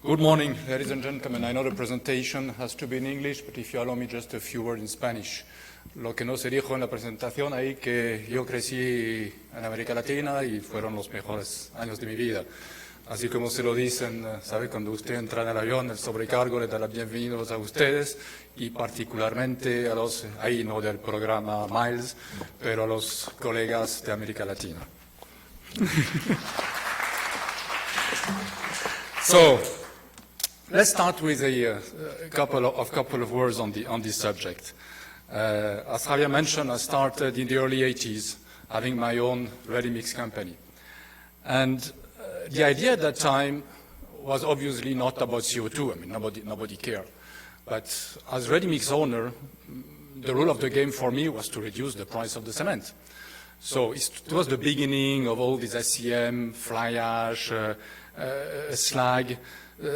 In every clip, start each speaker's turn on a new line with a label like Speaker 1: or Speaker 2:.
Speaker 1: Good morning, ladies and gentlemen. I know the presentation has to be in English, but if you allow me just a few words in Spanish. Lo que no se dijo en la presentación ahí, que yo crecí en América Latina y fueron los mejores años de mi vida. Así como se lo dicen, ¿sabe? Cuando usted entra en el avión, el sobrecargo le da la bienvenida a ustedes y particularmente a los, ahí no del programa Miles, pero a los colegas de América Latina. So, let's start with a couple of words on this subject. As Javier mentioned, I started in the early 80s having my own ready-mix company. And the idea at that time was obviously not about CO2. I mean, nobody cared. But as ready-mix owner, the rule of the game for me was to reduce the price of the cement. So it was the beginning of all this SCM, fly ash, slag.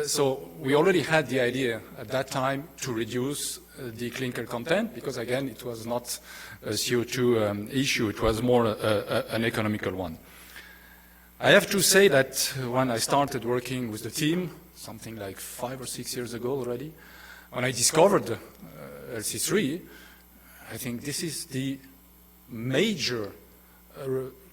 Speaker 1: So we already had the idea at that time to reduce the clinker content because, again, it was not a CO2 issue. It was more an economical one. I have to say that when I started working with the team, something like 5 or 6 years ago already, when I discovered LC3, I think this is the major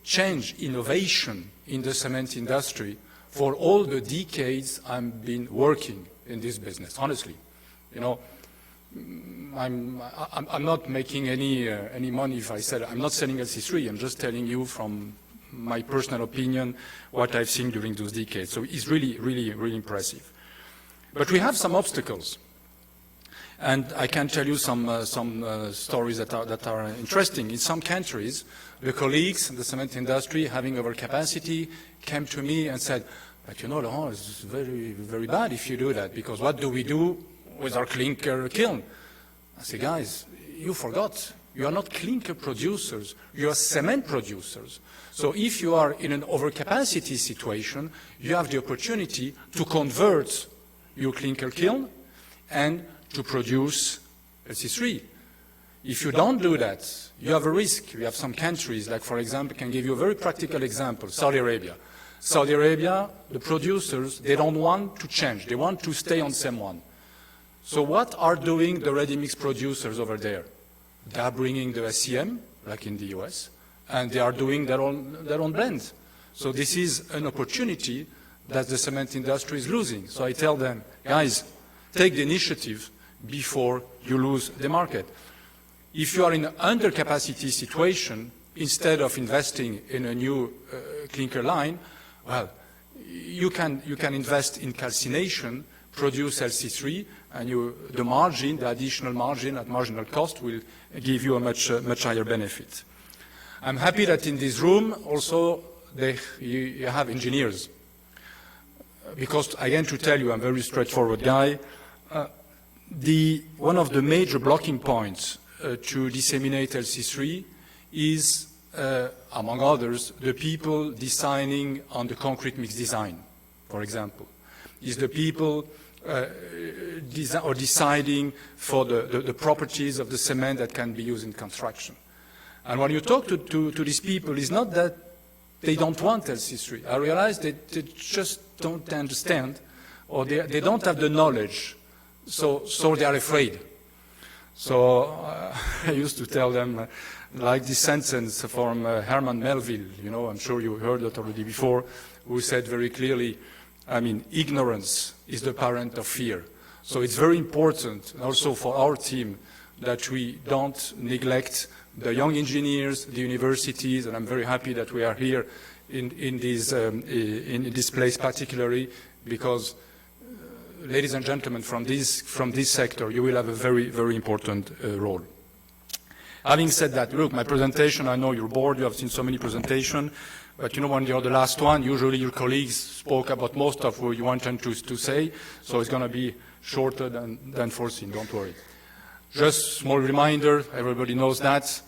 Speaker 1: change, innovation in the cement industry for all the decades I've been working in this business, honestly. You know, I'm not making any money if I sell. I'm not selling LC3. I'm just telling you from my personal opinion what I've seen during those decades. So it's really, really, really impressive. But we have some obstacles. And I can tell you some stories that are interesting. In some countries, the colleagues in the cement industry having overcapacity came to me and said, but you know, Laurent, it's very, very bad if you do that, because what do we do with our clinker kiln? I say, guys, you forgot. You are not clinker producers. You are cement producers. So if you are in an overcapacity situation, you have the opportunity to convert your clinker kiln and to produce LC3. If you don't do that, you have a risk. You have some countries, like for example, I can give you a very practical example, Saudi Arabia. Saudi Arabia, the producers, they don't want to change. They want to stay on same one. So what are doing the ready-mix producers over there? They are bringing the SCM, like in the US, and they are doing their own blend. So this is an opportunity that the cement industry is losing. So I tell them, guys, take the initiative before you lose the market. If you are in an undercapacity situation, instead of investing in a new clinker line, well, you can invest in calcination, produce LC3, and the margin, the additional margin at marginal cost will give you a much higher benefit. I'm happy that in this room also you have engineers. Because, again, to tell you, I'm a very straightforward guy. One of the major blocking points to disseminate LC3 is, among others, the people designing on the concrete mix design, for example. Is the people deciding for the properties of the cement that can be used in construction. And when you talk to these people, it's not that they don't want LC3. I realize they just don't understand, or they don't have the knowledge, so they are afraid. So I used to tell them, like this sentence from Herman Melville, you know, I'm sure you heard that already before, who said very clearly, I mean, ignorance is the parent of fear. So it's very important, also for our team, that we don't neglect the young engineers, the universities, and I'm very happy that we are here in this place particularly, because, ladies and gentlemen, from this sector, you will have a very, very important role. Having said that, look, my presentation, I know you're bored, you have seen so many presentations, but you know, when you're the last one, usually your colleagues spoke about most of what you want them to say, so it's going to be shorter than foreseen, don't worry. Just small reminder, everybody knows that.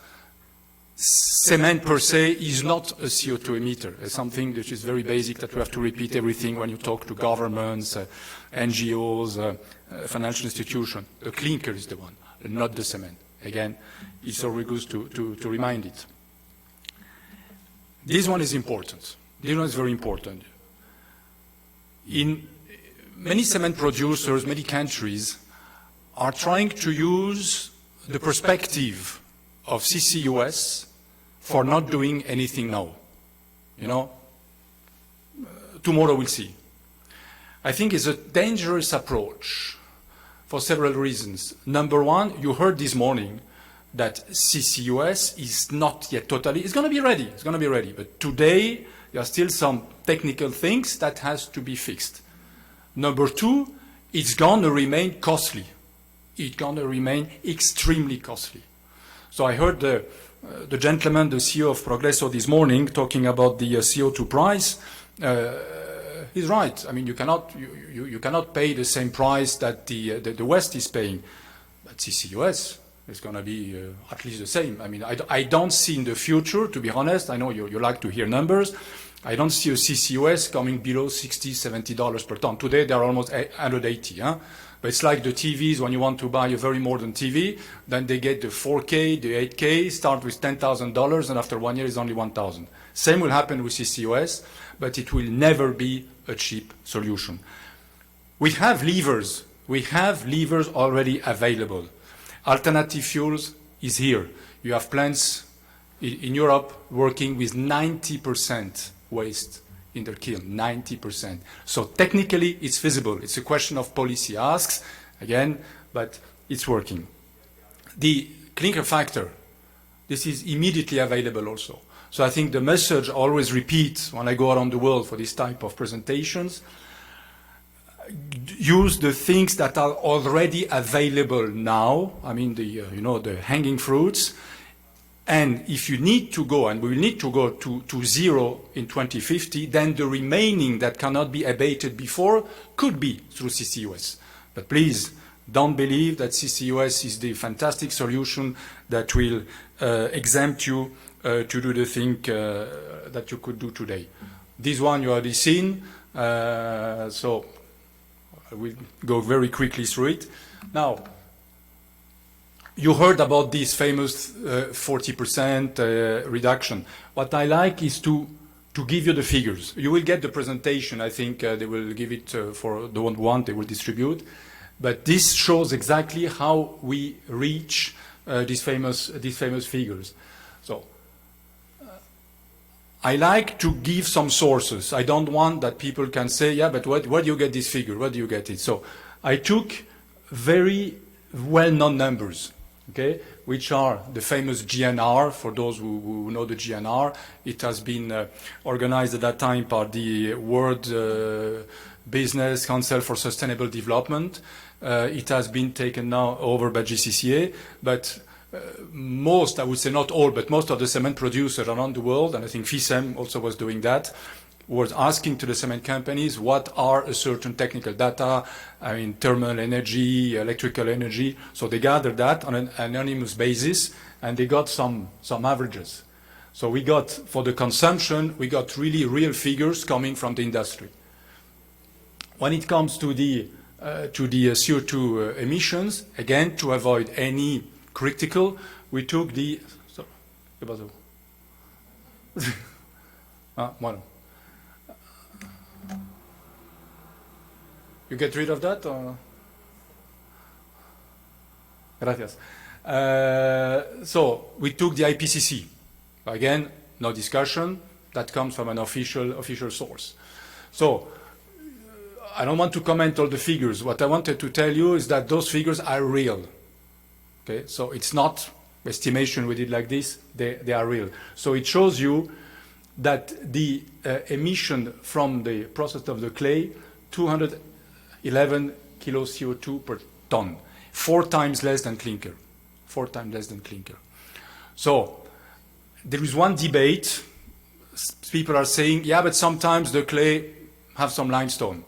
Speaker 1: Cement per se is not a CO2 emitter. It's something that is very basic that we have to repeat everything when you talk to governments, NGOs, financial institutions. The clinker is the one, not the cement. Again, it's always good to remind it. This one is important. This one is very important. In many cement producers, many countries are trying to use the perspective of CCUS for not doing anything now. You know, tomorrow we'll see. I think it's a dangerous approach for several reasons. Number one, you heard this morning that CCUS is not yet totally, it's going to be ready, but today there are still some technical things that has to be fixed. Number two, it's going to remain costly. It's going to remain extremely costly. So I heard the gentleman, the CEO of Progresso this morning, talking about the CO2 price. He's right. I mean, you cannot pay the same price that the West is paying. But CCUS is going to be at least the same. I mean, I don't see in the future, to be honest, I know you like to hear numbers, I don't see a CCUS coming below $60, $70 per ton. Today, they're almost 180. Huh? But it's like the TVs, when you want to buy a very modern TV, then they get the 4K, the 8K, start with $10,000, and after 1 year it's only $1,000. Same will happen with CCUS, but it will never be a cheap solution. We have levers. We have levers already available. Alternative fuels is here. You have plants in Europe working with 90% waste in their kiln, 90%. So technically it's feasible. It's a question of policy asks, again, but it's working. The clinker factor, this is immediately available also. So I think the message I always repeat when I go around the world for this type of presentations, use the things that are already available now. I mean, the hanging fruits. And if you need to go, and we will need to go to zero in 2050, then the remaining that cannot be abated before could be through CCUS. But please, don't believe that CCUS is the fantastic solution that will exempt you to do the thing that you could do today. This one you already seen, so I will go very quickly through it. Now, you heard about this famous 40% reduction. What I like is to give you the figures. You will get the presentation. I think they will give it for the one who want, they will distribute. But this shows exactly how we reach these famous figures. So I like to give some sources. I don't want that people can say, yeah, but where do you get this figure? Where do you get it? So I took very well-known numbers, okay, which are the famous GNR, for those who know the GNR. It has been organized at that time by the World Business Council for Sustainable Development. It has been taken now over by GCCA, but most, I would say not all, but most of the cement producers around the world, and I think FICEM also was doing that, was asking to the cement companies what are a certain technical data, I mean thermal energy, electrical energy. So they gathered that on an anonymous basis, and they got some averages. So we got, for the consumption, we got really real figures coming from the industry. When it comes to the CO2 emissions, again, to avoid any critical, we took the... Sorry, You get rid of that? Or? Gracias. So we took the IPCC. Again, no discussion. That comes from an official source. So I don't want to comment all the figures. What I wanted to tell you is that those figures are real. Okay, so it's not estimation we did like this. They are real. So it shows you that the emission from the process of the clay, 211 kilo CO2 per ton, 4 times less than clinker. 4 times less than clinker. So there is one debate. People are saying, yeah, but sometimes the clay have some limestone.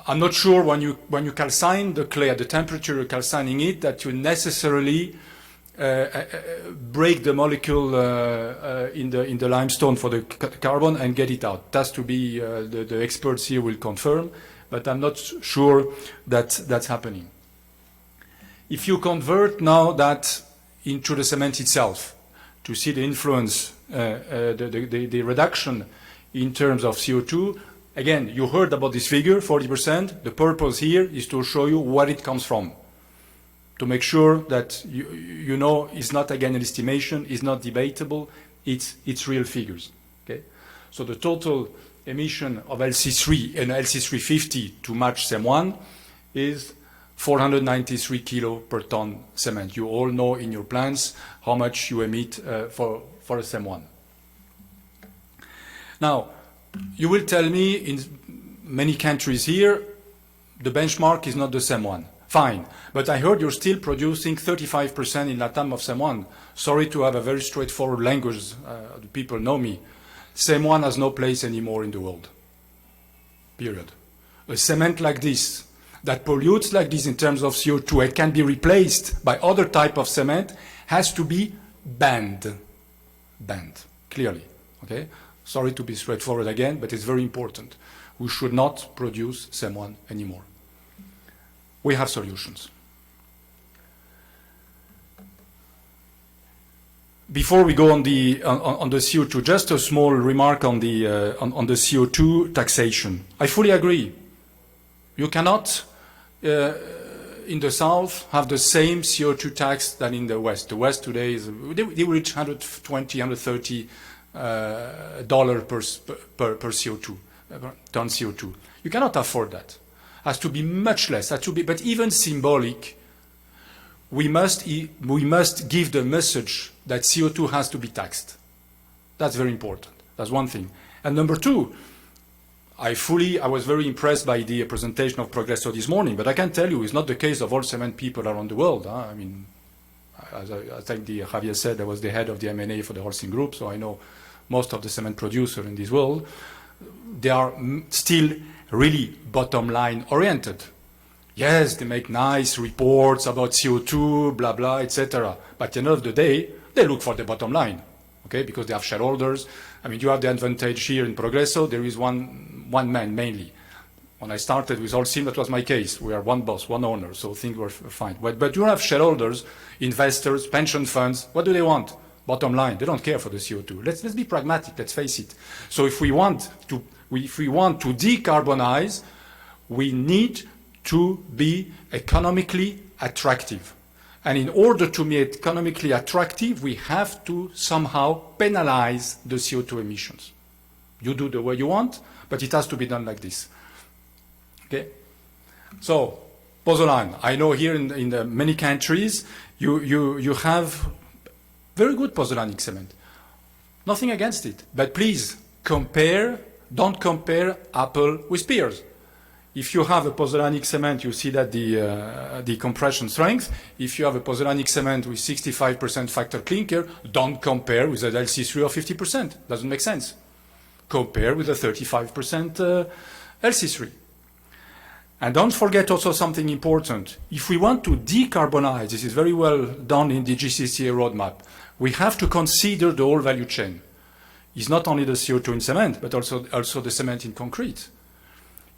Speaker 1: I'm not sure when you calcine the clay at the temperature you're calcining it that you necessarily break the molecule in the limestone for the carbon and get it out. It has to be, the experts here will confirm, but I'm not sure that that's happening. If you convert now that into the cement itself, to see the influence, the reduction in terms of CO2, again, you heard about this figure, 40%. The purpose here is to show you where it comes from, to make sure that you know it's not, again, an estimation, it's not debatable, it's real figures. Okay? So the total emission of LC3 and LC350 to match CEM1 is 493 kilo per ton cement. You all know in your plants how much you emit for a CEM1. Now, you will tell me in many countries here, the benchmark is not the CEM1. Fine, but I heard you're still producing 35% in LATAM of CEM1. Sorry to have a very straightforward language, the people know me. CEM1 has no place anymore in the world, period. A cement like this, that pollutes like this in terms of CO2, it can be replaced by other type of cement, has to be banned, clearly, okay? Sorry to be straightforward again, but it's very important. We should not produce CEM1 anymore. We have solutions. Before we go on the CO2, just a small remark on the CO2 taxation. I fully agree. You cannot, in the south, have the same CO2 tax than in the west. The west today is they reach $120, $130 per CO2 ton CO2. You cannot afford that. Has to be much less. Has to be, but even symbolic. We must give the message that CO2 has to be taxed. That's very important. That's one thing. And number two, I was very impressed by the presentation of Progresso this morning, but I can tell you it's not the case of all cement people around the world. I mean, as I think Javier said, I was the head of the M&A for the Holcim Group, so I know most of the cement producers in this world. They are still really bottom line oriented. Yes, they make nice reports about CO2, blah, blah, etc. But at the end of the day, they look for the bottom line, okay, because they have shareholders. I mean, you have the advantage here in Progresso. There is one man mainly. When I started with Holcim, that was my case. We are one boss, one owner, so things were fine. But you have shareholders, investors, pension funds. What do they want? Bottom line. They don't care for the CO2. Let's be pragmatic. Let's face it. So if we want to decarbonize, we need to be economically attractive. And in order to be economically attractive, we have to somehow penalize the CO2 emissions. You do the way you want, but it has to be done like this. Okay? So, pozzolan. I know here in many countries, you have very good pozzolanic cement. Nothing against it. But please, don't compare apple with pears. If you have a pozzolanic cement, you see that the compression strength. If you have a pozzolanic cement with 65% factor clinker, don't compare with an LC3 of 50%. Doesn't make sense. Compare with a 35% LC3. And don't forget also something important. If we want to decarbonize, this is very well done in the GCCA roadmap, we have to consider the whole value chain. It's not only the CO2 in cement, but also the cement in concrete.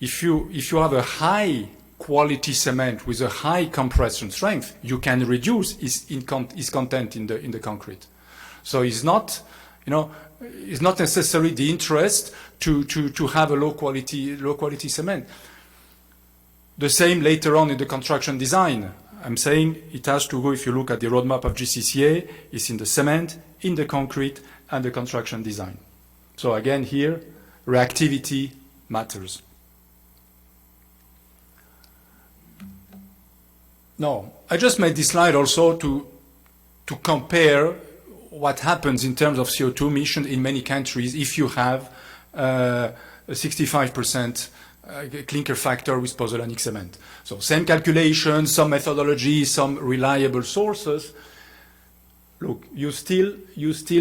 Speaker 1: If you have a high quality cement with a high compression strength, you can reduce its content in the concrete. So it's not necessarily the interest to have a low quality cement. The same later on in the construction design. I'm saying it has to go, if you look at the roadmap of GCCA, it's in the cement, in the concrete, and the construction design. So again here, reactivity matters. No, I just made this slide also to compare what happens in terms of CO2 emission in many countries if you have a 65% clinker factor with pozzolanic cement. So same calculation, some methodology, some reliable sources. Look, you still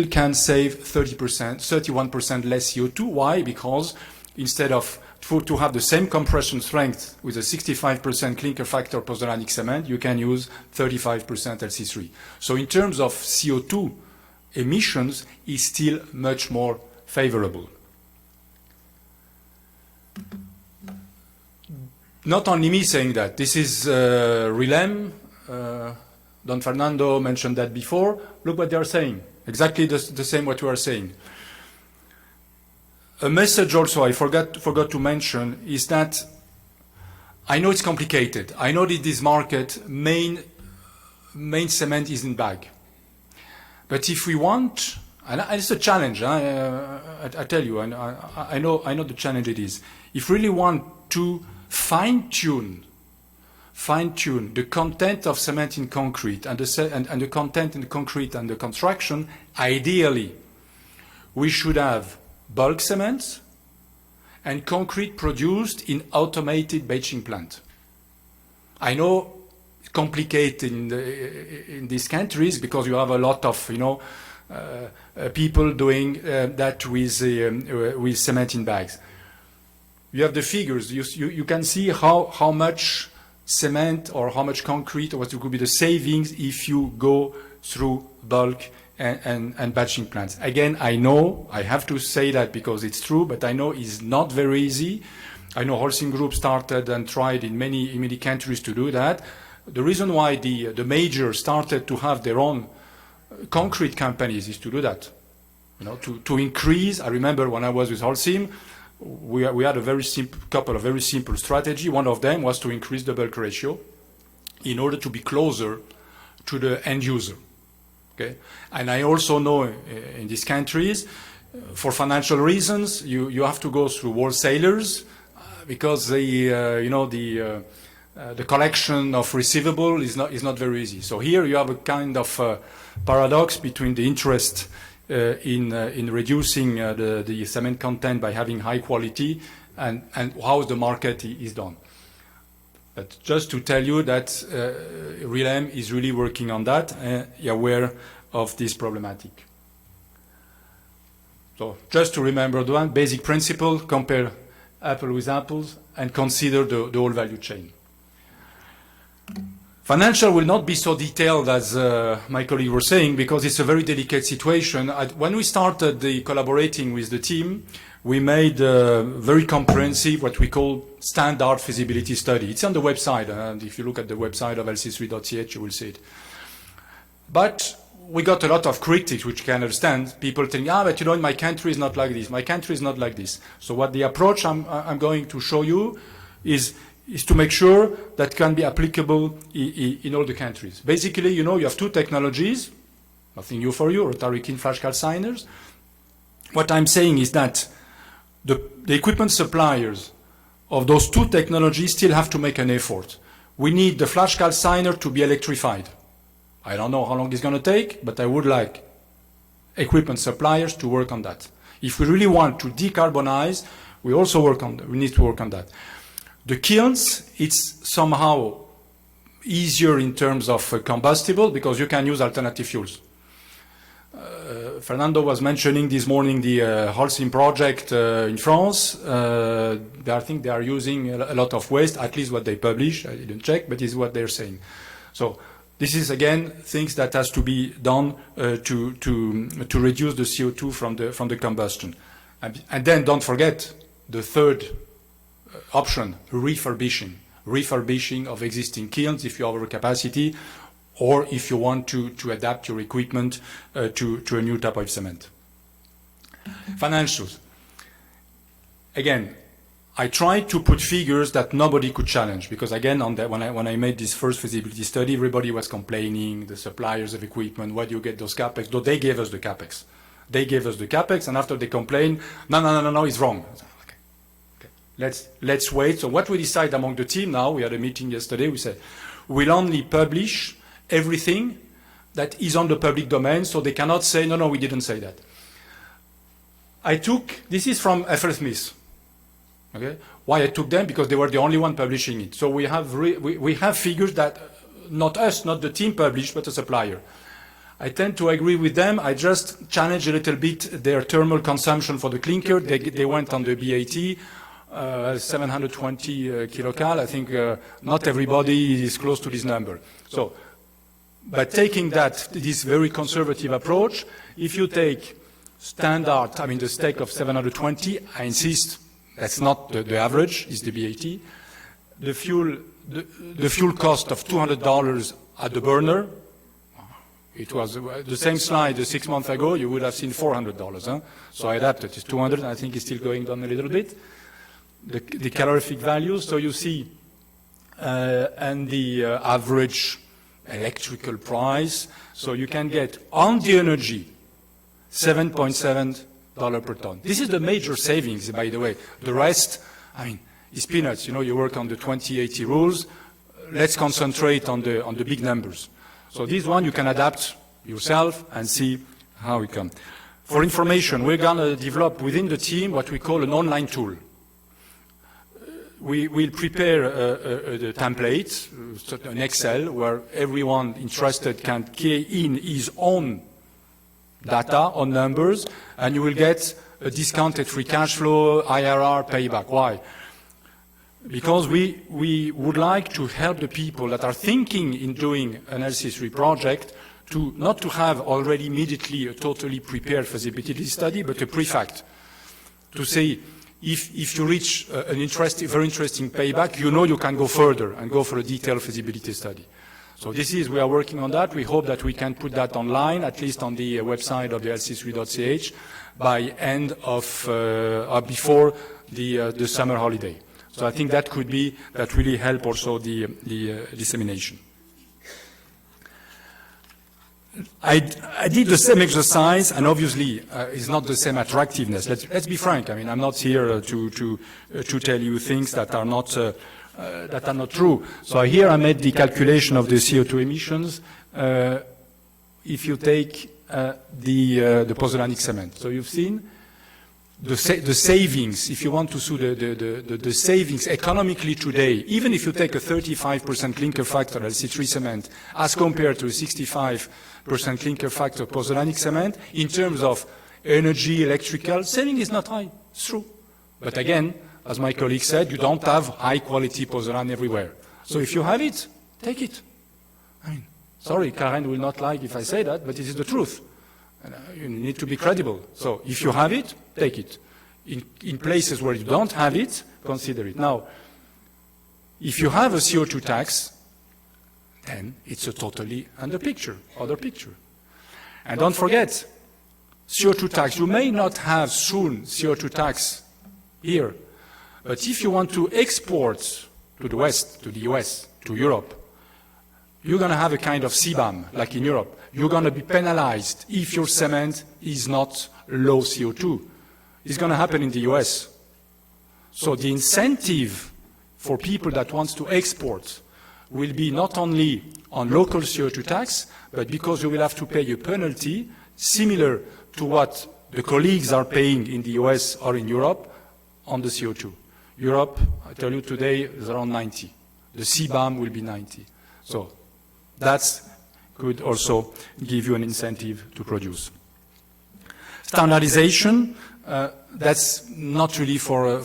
Speaker 1: can save 30%, 31% less CO2. Why? Because instead of to have the same compression strength with a 65% clinker factor pozzolanic cement, you can use 35% LC3. So in terms of CO2 emissions, is still much more favorable. Not only me saying that. This is RILEM. Don Fernando mentioned that before. Look what they are saying. Exactly the same what you are saying. A message also I forgot to mention is that I know it's complicated. I know that this market, main cement is in bag. But if we want, and it's a challenge, I tell you, and I know the challenge it is. If we really want to fine-tune the content of cement in concrete and the content in the concrete and the construction, ideally, we should have bulk cements and concrete produced in automated batching plant. I know it's complicated in these countries because you have a lot of, people doing that with cement in bags. You have the figures. You can see how much cement or how much concrete or what could be the savings if you go through bulk and batching plants. Again, I know, I have to say that because it's true, but I know it's not very easy. I know Holcim Group started and tried in many countries to do that. The reason why the majors started to have their own concrete companies is to do that. To increase. I remember when I was with Holcim, we had a couple of very simple strategy. One of them was to increase the bulk ratio in order to be closer to the end user. Okay? And I also know in these countries, for financial reasons, you have to go through wholesalers because the collection of receivable is not very easy. So here you have a kind of paradox between the interest in reducing the cement content by having high quality and how the market is done. But just to tell you that RELAM is really working on that, aware of this problematic. So just to remember the one basic principle, compare apple with apples and consider the whole value chain. Financial will not be so detailed as my colleague was saying because it's a very delicate situation. When we started collaborating with the team, we made a very comprehensive, what we call standard feasibility study. It's on the website, and if you look at the website of lc3.ch, you will see it. But we got a lot of critics, which you can understand. People think, but in my country is not like this. My country is not like this. So what the approach I'm going to show you is to make sure that can be applicable in all the countries. Basically, you have two technologies, nothing new for you, rotary kiln flash calciners. What I'm saying is that the equipment suppliers of those two technologies still have to make an effort. We need the flash calciner to be electrified. I don't know how long it's going to take, but I would like equipment suppliers to work on that. If we really want to decarbonize, we need to work on that. The kilns, it's somehow easier in terms of combustible because you can use alternative fuels. Fernando was mentioning this morning the Holcim project in France. I think they are using a lot of waste, at least what they publish. I didn't check, but it's what they're saying. So this is, again, things that has to be done to reduce the CO2 from the combustion. And then don't forget the third option, refurbishing of existing kilns if you have overcapacity, or if you want to adapt your equipment to a new type of cement. Financials. Again, I tried to put figures that nobody could challenge because, again, when I made this first feasibility study, everybody was complaining, the suppliers of equipment, why do you get those capex? Though they gave us the capex. They gave us the capex, and after they complained, no, it's wrong. Okay. Let's wait. So what we decide among the team now, we had a meeting yesterday, we said, we'll only publish everything that is on the public domain, so they cannot say, no, we didn't say that. This is from FL Smith. Okay? Why I took them? Because they were the only one publishing it. So we have figures that not the team published, but the supplier. I tend to agree with them. I just challenge a little bit their thermal consumption for the clinker. They went on the BAT. 720 kilocal. I think not everybody is close to this number. So, but taking this very conservative approach, if you take standard, the stake of 720, I insist, that's not the average, is the BAT. The fuel cost of $200 at the burner, It was the same slide 6 months ago, you would have seen $400. Huh? So I adapted. It's 200, and I think it's still going down a little bit. The calorific values, so you see, and the average electrical price. So you can get on the energy $7.7 per ton. This is the major savings, by the way. The rest, I mean, is peanuts. You know, you work on the 2080 rules. Let's concentrate on the big numbers. So this one you can adapt yourself and see how it comes. For information, we're going to develop within the team what we call an online tool. We will prepare a template, an Excel, where everyone interested can key in his own data on numbers, and you will get a discounted free cash flow, IRR, payback. Why? Because we would like to help the people that are thinking in doing an LC3 project to not to have already immediately a totally prepared feasibility study, but a pre-fact. To say, if you reach an very interesting payback, you know you can go further and go for a detailed feasibility study. So we are working on that. We hope that we can put that online, at least on the website of the lc3.ch, by end of, before the summer holiday. So I think that really help also the dissemination. I did the same exercise, and obviously it's not the same attractiveness. Let's be frank. I mean, I'm not here to tell you things that are not true. So here I made the calculation of the CO2 emissions. If you take the pozzolanic cement, so you've seen the savings. If you want to see the savings economically today, even if you take a 35% clinker factor LC3 cement as compared to a 65% clinker factor pozzolanic cement, in terms of energy, electrical, saving is not high. It's true. But again, as my colleague said, you don't have high-quality pozzolan everywhere. So if you have it, take it. I mean, sorry, Karen will not like if I say that, but it is the truth. And, you need to be credible. So if you have it, take it. In places where you don't have it, consider it. Now, if you have a CO2 tax, then it's a totally other picture. And don't forget, CO2 tax, you may not have soon CO2 tax here, but if you want to export to the West, to the US, to Europe, you're going to have a kind of CBAM, like in Europe. You're going to be penalized if your cement is not low CO2. It's going to happen in the US. So the incentive for people that want to export will be not only on local CO2 tax, but because you will have to pay a penalty similar to what the colleagues are paying in the US or in Europe on the CO2. Europe, I tell you today, is around 90. The CBAM will be 90. So that could also give you an incentive to produce. Standardization, that's not really for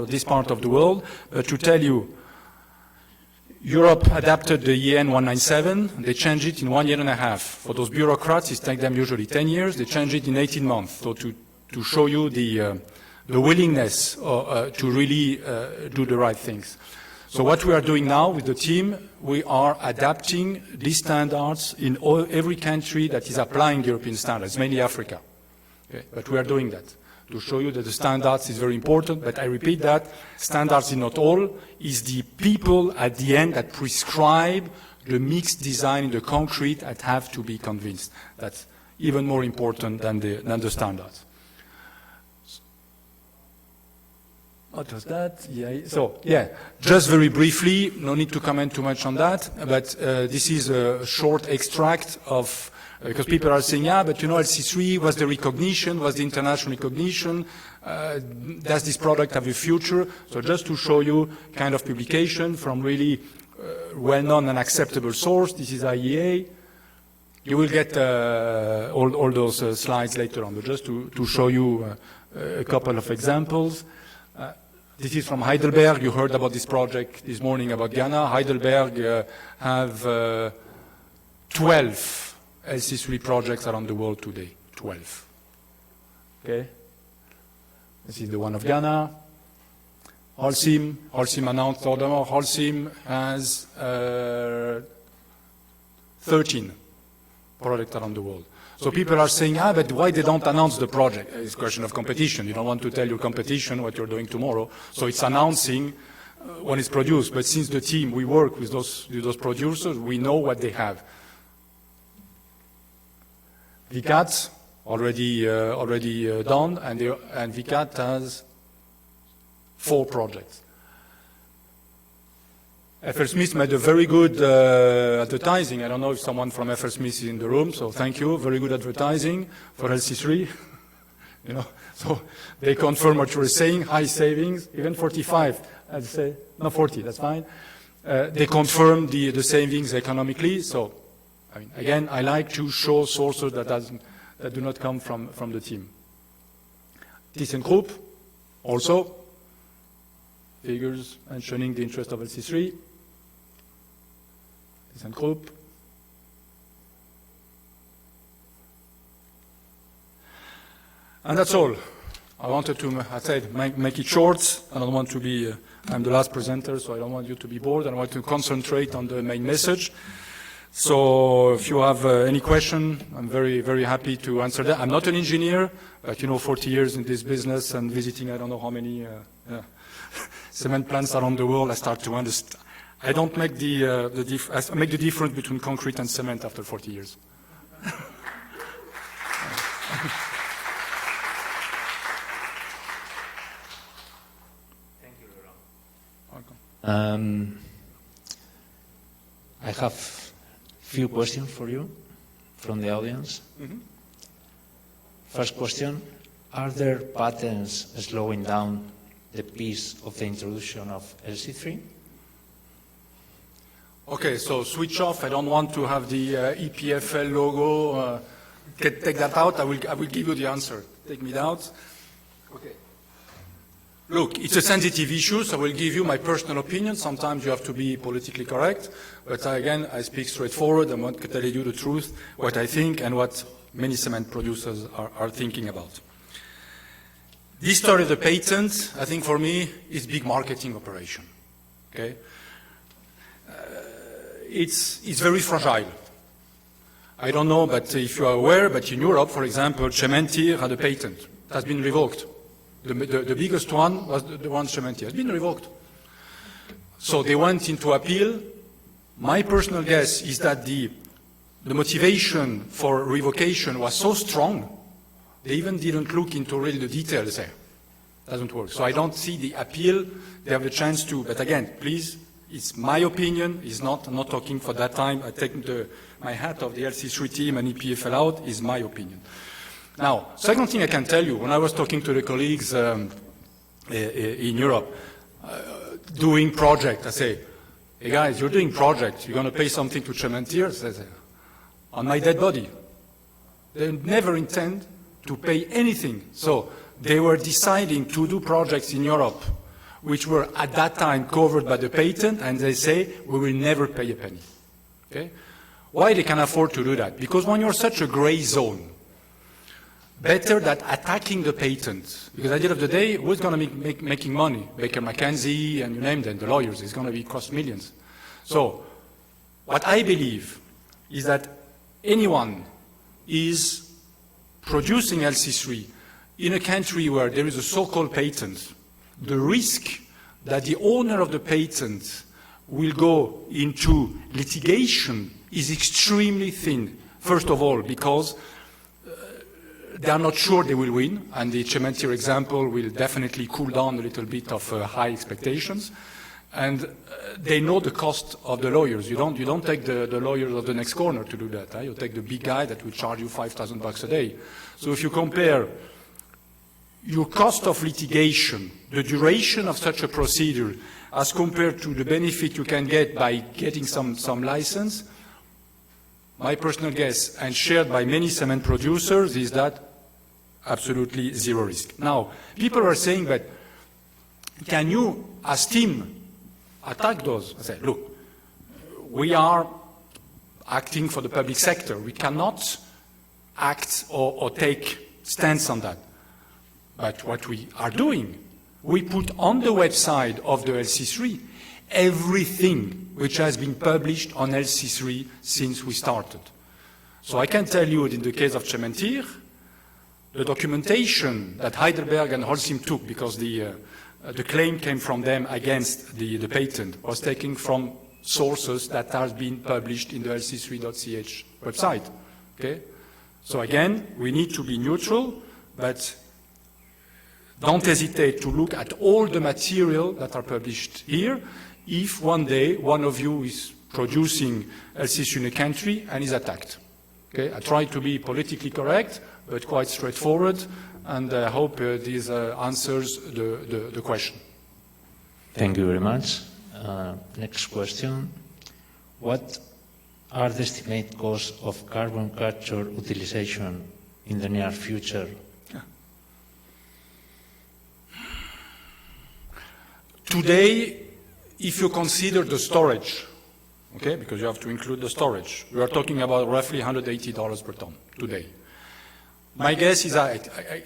Speaker 1: this part of the world, but to tell you, Europe adapted the EN 197. They changed it in 1.5 years. For those bureaucrats, it takes them usually 10 years. They changed it in 18 months. So to show you the willingness to really do the right things. So what we are doing now with the team, we are adapting these standards in every country that is applying European standards, mainly Africa. Okay? But we are doing that to show you that the standards is very important. But I repeat that, standards is not all, is the people at the end that prescribe the mixed design in the concrete that have to be convinced. That's even more important than the standards. What was that? Yeah. So, yeah, just very briefly, no need to comment too much on that, but this is a short extract of, because people are saying, yeah, but you know, LC3, was the recognition, was the international recognition, does this product have a future? So just to show you kind of publication from really well-known and acceptable source, this is IEA. You will get all those slides later on, but just to show you a couple of examples. This is from Heidelberg. You heard about this project this morning about Ghana. Heidelberg have 12 LC3 projects around the world today. 12. Okay? This is the one of Ghana. Holcim announced furthermore, Holcim has 13 projects around the world. So people are saying, but why they don't announce the project? It's a question of competition. You don't want to tell your competition what you're doing tomorrow. So it's announcing when it's produced. But since the team, we work with those producers, we know what they have. VCAT already done, and VCAT has 4 projects. FL Smith made a very good advertising. I don't know if someone from FL Smith is in the room, so thank you. Very good advertising for LC3. You know, so they confirm what you were saying, high savings, even 45, I'd say, no 40, that's fine. They confirm the savings economically. So, I mean, again, I like to show sources that do not come from the team. ThyssenKrupp, also, figures mentioning the interest of LC3. ThyssenKrupp. And that's all. I wanted to, I said, make it short. I don't want to be, I'm the last presenter, so I don't want you to be bored. I want to concentrate on the main message. So if you have any question, I'm very, very happy to answer that. I'm not an engineer, but 40 years in this business and visiting I don't know how many cement plants around the world, I start to understand. I don't make I make the difference between concrete and cement after 40 years.
Speaker 2: Thank you, Laurent. Welcome. I have few questions for you from the audience. Mm-hmm. First question, are there patents slowing down the pace of the introduction of LC3?
Speaker 1: Okay, so switch off. I don't want to have the EPFL logo. Take that out. I will give you the answer. Take me out. Okay. Look, it's a sensitive issue, so I will give you my personal opinion. Sometimes you have to be politically correct, but again, I speak straightforward. I want to tell you the truth, what I think, and what many cement producers are thinking about. This story of the patent, I think for me, is big marketing operation. Okay, it's very fragile. I don't know, but if you are aware, but in Europe, for example, Cementis had a patent. It has been revoked. The biggest one was the one Cementis. It has been revoked. So they went into appeal. My personal guess is that the motivation for revocation was so strong, they even didn't look into really the details there. Doesn't work. So I don't see the appeal. They have a chance to, but again, please, it's my opinion. It's not, I'm not talking for that time. I take my hat of the LC3 team and EPFL out is my opinion. Now, second thing I can tell you, when I was talking to the colleagues in Europe, doing project, I say, hey guys, you're doing project, you're going to pay something to Cementis? I say, on my dead body. They never intend to pay anything. So they were deciding to do projects in Europe, which were at that time covered by the patent, and they say, we will never pay a penny. Okay? Why they can afford to do that? Because when you're such a gray zone, better than attacking the patent, because at the end of the day, who's going to be making money? Baker McKenzie and you name them, the lawyers, it's going to cost millions. So what I believe is that anyone is producing LC3 in a country where there is a so-called patent, the risk that the owner of the patent will go into litigation is extremely thin. First of all, because they are not sure they will win, and the Cementis example will definitely cool down a little bit of high expectations. And they know the cost of the lawyers. You don't take the lawyers of the next corner to do that. You take the big guy that will charge you $5,000 a day. So if you compare your cost of litigation, the duration of such a procedure, as compared to the benefit you can get by getting some license, my personal guess, and shared by many cement producers, is that absolutely zero risk. Now, people are saying, but can you, as team, attack those? I say, look, we are acting for the public sector. We cannot act or take stance on that. But what we are doing, we put on the website of the LC3 everything which has been published on LC3 since we started. So I can tell you in the case of Cementis, the documentation that Heidelberg and Holcim took, because the claim came from them against the patent, was taken from sources that have been published in the LC3.ch website. Okay? So again, we need to be neutral, but don't hesitate to look at all the material that are published here. If one day one of you is producing LC3 in a country and is attacked. Okay? I try to be politically correct, but quite straightforward, and I hope this answers the question.
Speaker 2: Thank you very much. Next question. What are the estimated costs of carbon capture utilization in the near future?
Speaker 1: Today, if you consider the storage, okay, because you have to include the storage, we are talking about roughly $180 per ton today. My guess is, I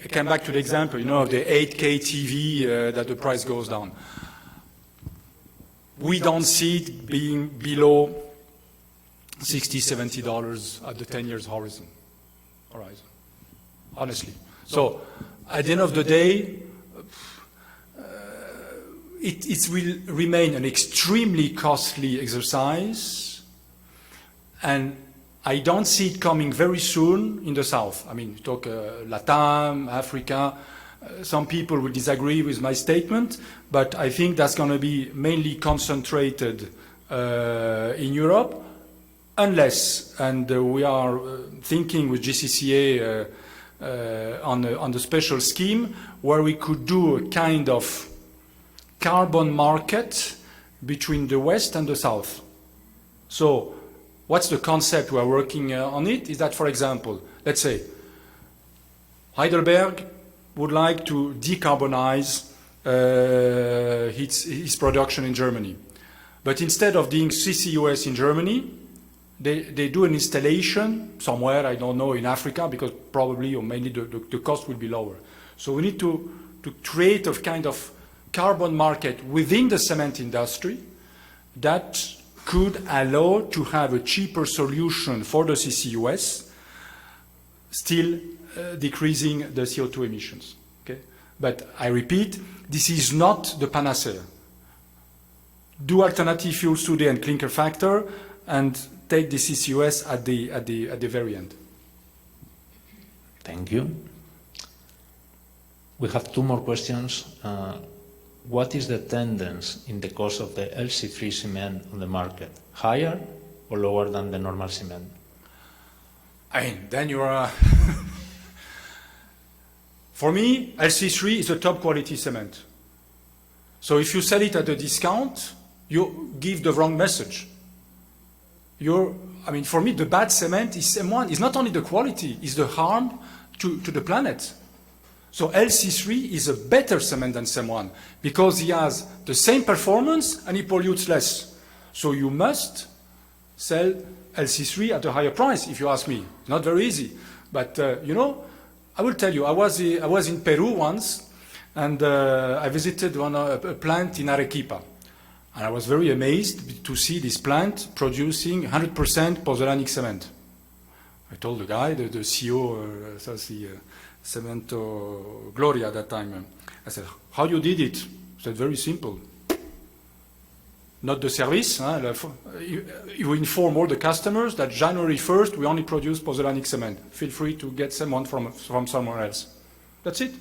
Speaker 1: came back to the example, you know, of the 8K TV, that the price goes down. We don't see it being below $60, $70 at the 10 years horizon, honestly. So at the end of the day, it will remain an extremely costly exercise, and I don't see it coming very soon in the south. I mean, you talk LATAM, Africa. Some people will disagree with my statement, but I think that's going to be mainly concentrated in Europe, unless, and we are thinking with GCCA on the special scheme, where we could do a kind of carbon market between the West and the South. So what's the concept we are working on it? Is that, for example, let's say Heidelberg would like to decarbonize its production in Germany. But instead of doing CCUS in Germany, they do an installation somewhere, I don't know, in Africa, because probably or mainly the cost will be lower. So we need to create a kind of carbon market within the cement industry that could allow to have a cheaper solution for the CCUS, still decreasing the CO2 emissions. Okay? But I repeat, this is not the panacea. Do alternative fuels today and clinker factor, and take the CCUS at the very end.
Speaker 2: Thank you. We have two more questions. What is the tendency in the cost of the LC3 cement on the market? Higher or lower than the normal cement?
Speaker 1: I mean, then you are... For me, LC3 is a top quality cement. So if you sell it at a discount, you give the wrong message. I mean, for me, the bad cement is M1. It's not only the quality, it's the harm to the planet. So LC3 is a better cement than SEM1 because he has the same performance and he pollutes less. So you must sell LC3 at a higher price, if you ask me. It's not very easy. But, you know, I will tell you, I was in Peru once, and I visited a plant in Arequipa. And I was very amazed to see this plant producing 100% pozzolanic cement. I told the guy, the CEO, Cemento Gloria at that time, I said, how you did it? He said, very simple. Not the service. You inform all the customers that January 1st we only produce pozzolanic cement. Feel free to get someone from somewhere else. That's it.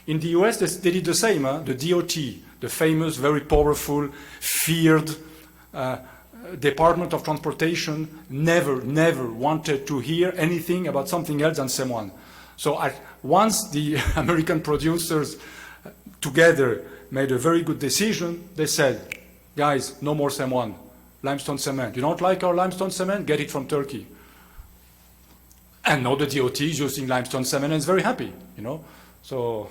Speaker 1: In the US, they did the same. The DOT, the famous, very powerful, feared Department of Transportation, never wanted to hear anything about something else than SEM1. So once the American producers together made a very good decision, they said, guys, no more SEM1, limestone cement. You don't like our limestone cement? Get it from Turkey. And now the DOT is using limestone cement and is very happy, you know. So.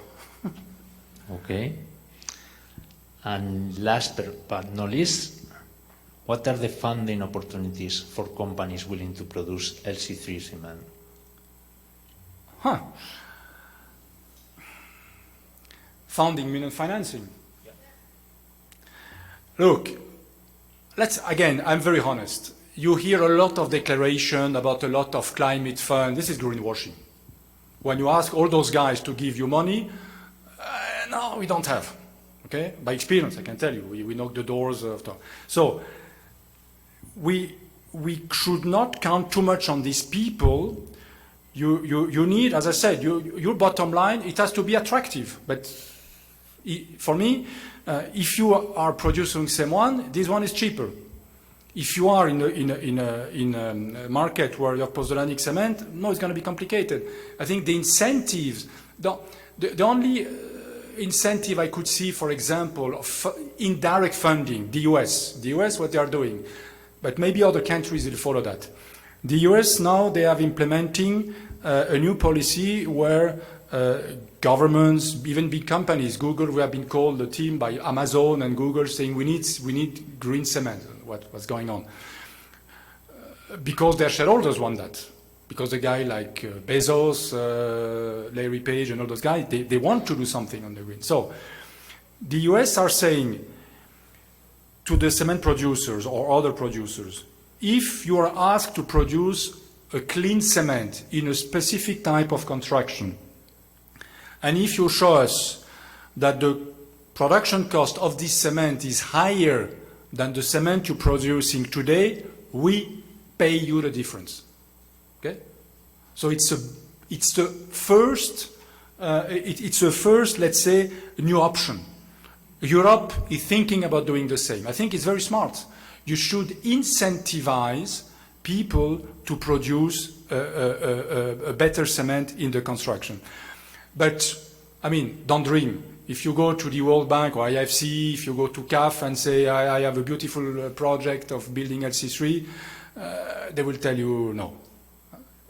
Speaker 2: Okay. And last but not least, what are the funding opportunities for companies willing to produce LC3 cement?
Speaker 1: Funding meaning financing. Yeah. Look, again, I'm very honest. you hear a lot of declaration about a lot of climate fund. This is greenwashing. When you ask all those guys to give you money, no, we don't have. Okay? By experience, I can tell you, we knock the doors of the... So, we should not count too much on these people. You need, as I said, your bottom line, it has to be attractive. But for me, if you are producing CEM1, this one is cheaper. If you are in a market where you have pozzolanic cement, no, it's going to be complicated. I think the incentives, the only incentive I could see, for example, of indirect funding, the US, what they are doing, but maybe other countries will follow that. The US now, they are implementing a new policy where governments, even big companies, Google, we have been called a team by Amazon and Google saying we need green cement. What's going on? Because their shareholders want that. Because a guy like Bezos, Larry Page, and all those guys, they want to do something on the green. So the US are saying to the cement producers or other producers, if you are asked to produce a clean cement in a specific type of construction, and if you show us that the production cost of this cement is higher than the cement you're producing today, we pay you the difference. Okay? So it's the first, let's say, new option. Europe is thinking about doing the same. I think it's very smart. You should incentivize people to produce a better cement in the construction. But, I mean, don't dream. If you go to the World Bank or IFC, if you go to CAF and say, I have a beautiful project of building LC3, they will tell you no.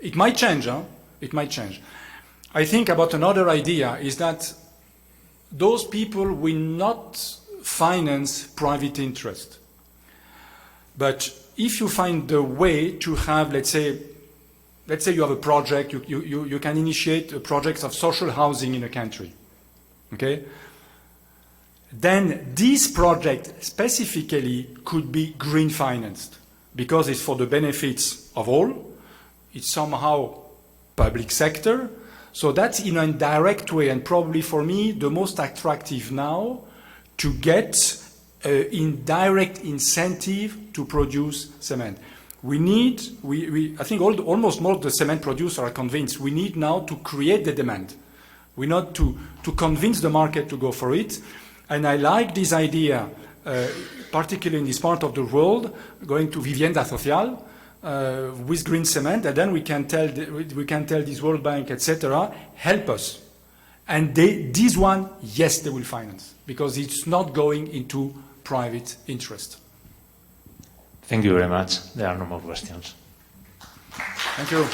Speaker 1: It might change, huh? It might change. I think about another idea is that those people will not finance private interest. But if you find the way to have, let's say you have a project, you can initiate a project of social housing in a country. Okay? Then this project specifically could be green financed because it's for the benefits of all. It's somehow public sector. So that's in an indirect way, and probably for me the most attractive now to get indirect incentive to produce cement. We need, I think almost most of the cement producers are convinced we need now to create the demand. We need to convince the market to go for it. And I like this idea, particularly in this part of the world, going to vivienda social with green cement, and then we can tell this World Bank, etc., help us. And this one, yes, they will finance, because it's not going into private interest.
Speaker 2: Thank you very much. There are no more questions.
Speaker 1: Thank you.